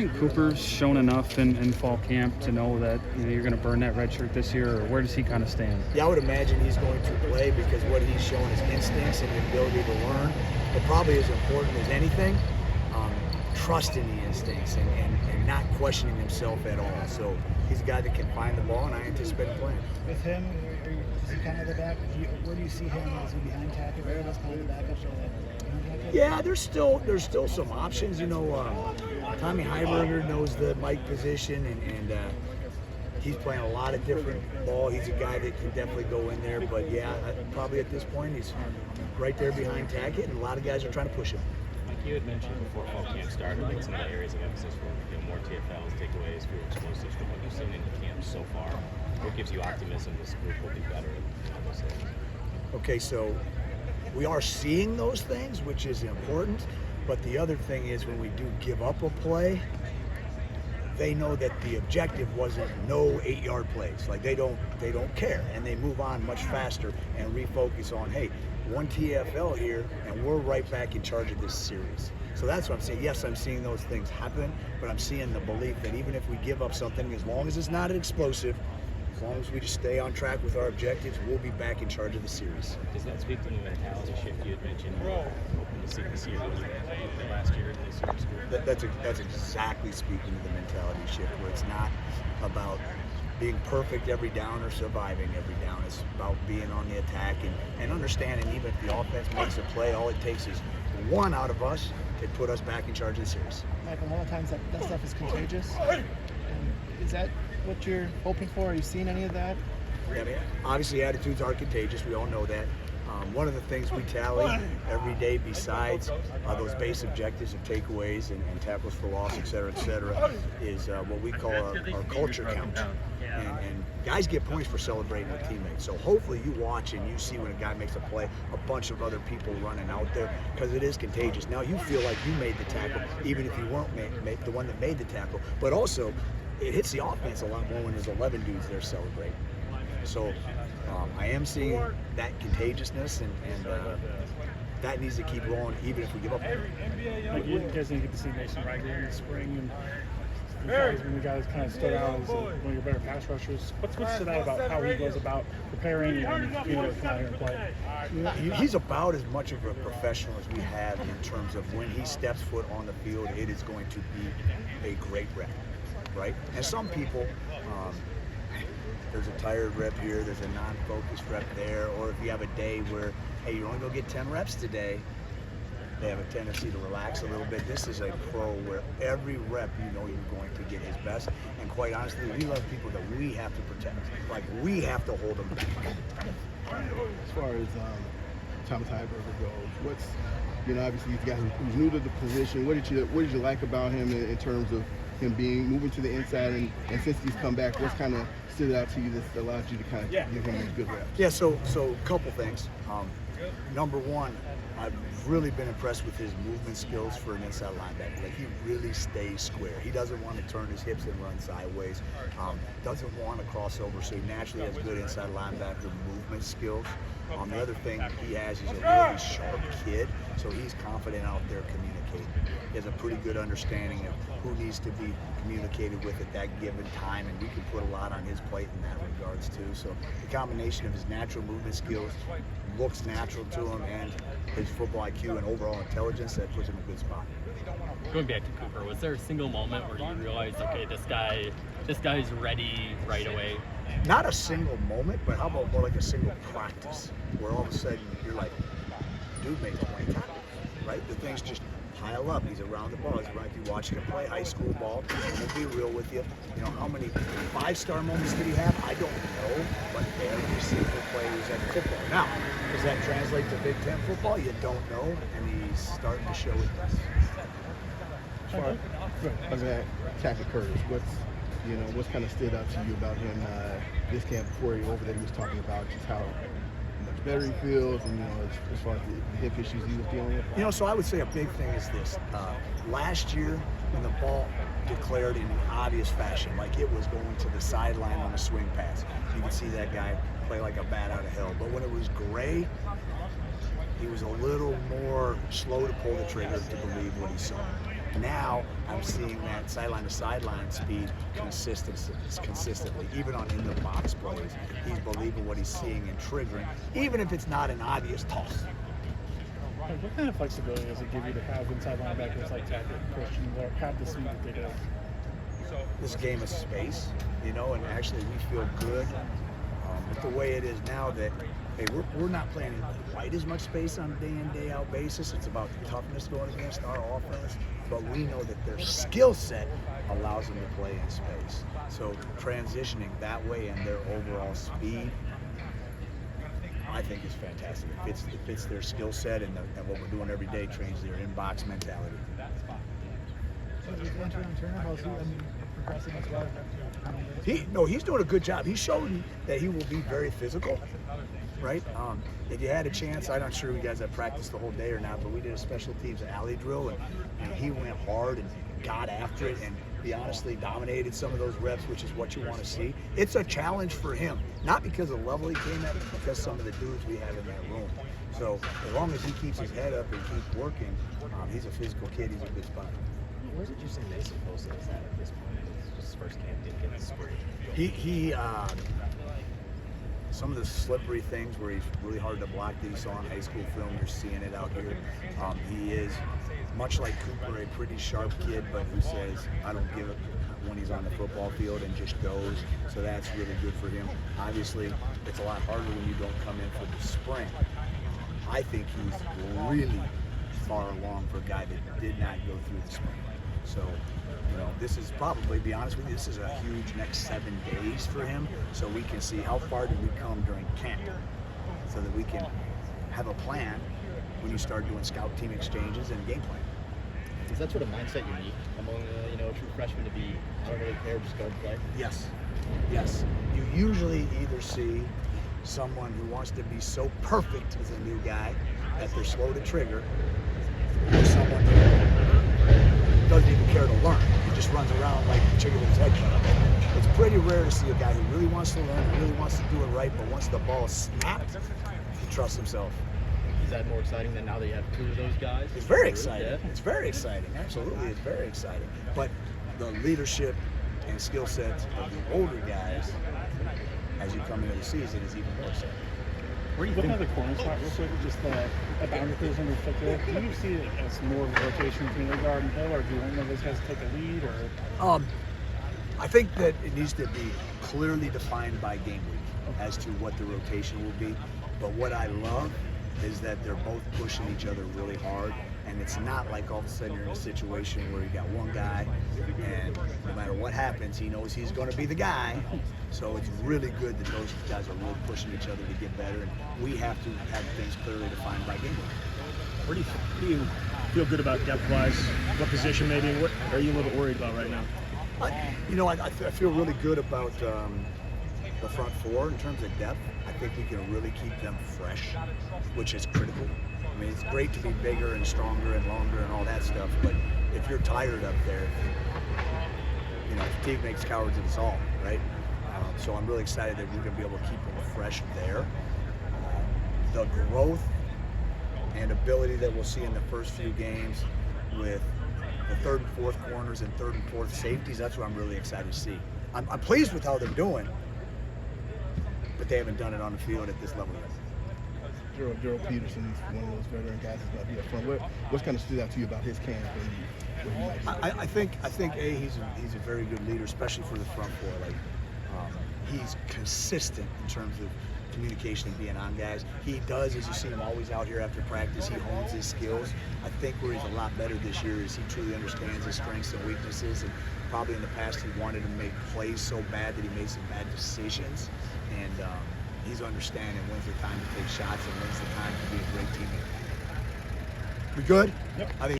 think Cooper's shown enough in fall camp to know that you're going to burn that red shirt this year, or where does he kind of stand? Yeah, I would imagine he's going to play because what he's shown is instincts and the ability to learn. But probably as important as anything, trusting the instincts and not questioning himself at all. So he's a guy that can find the ball, and I anticipate him playing. With him, is he kind of the back? Where do you see him? Is he behind tackle? Where is kind of the backup? Yeah, there's still some options. Tommy Heiberger knows the Mike position, and he's playing a lot of different ball. He's a guy that can definitely go in there. But yeah, probably at this point he's right there behind Tackett, and a lot of guys are trying to push him. Like you had mentioned before fall camp started, like some of the areas of emphasis were more TFLs, takeaways, fewer explosives. From what you've seen in the camp so far, what gives you optimism this group will be better in those areas? Okay, so we are seeing those things, which is important. But the other thing is when we do give up a play, they know that the objective wasn't no 8-yard plays. Like they don't care, and they move on much faster and refocus on, hey, one TFL here, and we're right back in charge of this series. So that's what I'm saying. Yes, I'm seeing those things happen, but I'm seeing the belief that even if we give up something, as long as it's not an explosive, as long as we just stay on track with our objectives, we'll be back in charge of the series. Does that speak to the mentality shift you had mentioned? Hoping to see this year, last year, this year's That's exactly speaking to the mentality shift, where it's not about being perfect every down or surviving every down. It's about being on the attack and understanding even if the offense makes a play, all it takes is one out of us to put us back in charge of the series. Mike, a lot of times that stuff is contagious. And is that what you're hoping for? Are you seeing any of that? Yeah, I mean, obviously attitudes are contagious. We all know that. One of the things we tally every day besides those base objectives of takeaways and tackles for loss, et cetera, is what we call our culture count. And guys get points for celebrating with teammates. So hopefully you watch and you see when a guy makes a play, a bunch of other people running out there, because it is contagious. Now you feel like you made the tackle, even if you weren't the one that made the tackle. But also, it hits the offense a lot more when there's 11 dudes there celebrating. So I am seeing that contagiousness, and that needs to keep rolling even if we give up. Like you guys didn't get to see Mason Wrigley in the spring, and when the guys kind of stood out as one of your better pass rushers. What stood out about how he goes about preparing and being able to come out here and play? He's about as much of a professional as we have in terms of when he steps foot on the field, it is going to be a great rep, right? And some people, there's a tired rep here, there's a non-focused rep there, or if you have a day where, hey, you're only going to get 10 reps today, they have a tendency to relax a little bit. This is a pro where every rep you know you're going to get his best, and quite honestly, we love people that we have to protect. Like, we have to hold them back. As far as Thomas Heiberger goes, obviously he's a guy who's new to the position. What did you like about him in terms of him moving to the inside, and since he's come back, what's kind of stood out to you that allowed you to kind of give him these good reps? Yeah, so a couple things. Number one, I've really been impressed with his movement skills for an inside linebacker. Like, he really stays square. He doesn't want to turn his hips and run sideways. Doesn't want to cross over, so he naturally has good inside linebacker movement skills. The other thing he has, he's a really sharp kid, so he's confident out there communicating. He has a pretty good understanding of who needs to be communicated with at that given time, and we can put a lot on his plate in that regards too. So the combination of his natural movement skills looks natural to him, and his football IQ and overall intelligence, that puts him in a good spot. Going back to Cooper, was there a single moment where you realized, okay, this guy's ready right away? Not a single moment, but how about more like a single practice, where all of a sudden you're like, dude made 20 tackles, right? The things just pile up. He's around the ball. He's around. You watch him play high school ball. And to be real with you, how many 5-star moments did he have? I don't know, but every single play was at football. Now, does that translate to Big Ten football? You don't know, and he's starting to show it does. As a Tackett Curtis, what's kind of stood out to you about him this camp before he over there? He was talking about just how much better he feels, and as far as the hip issues he was dealing with. So I would say a big thing is this. Last year, when the ball declared in an obvious fashion, like it was going to the sideline on a swing pass, you could see that guy play like a bat out of hell. But when it was gray, he was a little more slow to pull the trigger to believe what he saw. Now I'm seeing that sideline to sideline speed consistently, even on in the box plays. He's believing what he's seeing and triggering, even if it's not an obvious toss. Like, what kind of flexibility does it give you to have inside linebackers like Tackett and Christian that have the speed that they do? This game of space, you know, and actually we feel good with the way it is now that, hey, we're not playing in quite as much space on a day-in, day-out basis. It's about the toughness going against our offense, but we know that their skill set allows them to play in space. So transitioning that way and their overall speed, I think is fantastic. It fits their skill set and what we're doing every day trains their in-box mentality. He's doing a good job. He's shown that he will be very physical, right? If you had a chance, I'm not sure you guys have practiced the whole day or not, but we did a special teams alley drill, and he went hard and got after it, and he honestly dominated some of those reps, which is what you want to see. It's a challenge for him, not because of the level he came at, but because some of the dudes we have in that room. So as long as he keeps his head up and keeps working, he's a physical kid. He's a good spot. Where did you say Mason Bosa is at this point? It's just his first camp, didn't get the sprint. He some of the slippery things where he's really hard to block that you saw in high school film, you're seeing it out here. He is, much like Cooper, a pretty sharp kid, but who says, I don't give it when he's on the football field and just goes. So that's really good for him. Obviously, it's a lot harder when you don't come in for the sprint. I think he's really far along for a guy that did not go through the sprint. So, you know, this is probably, be honest with you, this is a huge next 7 days for him, so we can see how far did we come during camp, so that we can have a plan when you start doing scout team exchanges and game plan. Is that sort of mindset unique among a true freshman to be, I don't really care, just go and play? Yes. You usually either see someone who wants to be so perfect as a new guy that they're slow to trigger, or someone who doesn't even care to learn. He just runs around like a chicken with his head cut off. It's pretty rare to see a guy who really wants to learn, who really wants to do it right, but once the ball is snapped, he trusts himself. Is that more exciting than now that you have 2 of those guys? It's very exciting. Yeah. It's very exciting. Absolutely, it's very exciting. But the leadership and skill sets of the older guys, as you come into the season, is even more exciting. Looking at the corner spot real quick, just the boundaries in particular, do you see it as more of a rotation between Lingard and Hill, or do you want one of those guys to take a lead? Or I think that it needs to be clearly defined by game week as to what the rotation will be. But what I love is that they're both pushing each other really hard, and it's not like all of a sudden you're in a situation where you got one guy and no matter what happens, he knows he's going to be the guy. So it's really good that those guys are really pushing each other to get better, and we have to have things clearly defined by game week. Where do you feel good about depth-wise? What position maybe? What are you a little bit worried about right now? I feel really good about the front four in terms of depth. I think we can really keep them fresh, which is critical. I mean, it's great to be bigger and stronger and longer and all that stuff, but if you're tired up there, fatigue makes cowards of us all, right? So I'm really excited that we're going to be able to keep them fresh there. The growth and ability that we'll see in the first few games with the third and fourth corners and third and fourth safeties, that's what I'm really excited to see. I'm pleased with how they're doing, but they haven't done it on the field at this level yet. Gerald Peterson's one of those veteran guys that's going to be up front. What's kind of stood out to you about his camp? I think he's a very good leader, especially for the front four. He's consistent in terms of communication and being on guys. He does, as you see him always out here after practice, he hones his skills. I think where he's a lot better this year is he truly understands his strengths and weaknesses, and probably in the past he wanted to make plays so bad that he made some bad decisions, and he's understanding when's the time to take shots and when's the time to be a great teammate. We good? Yep. I think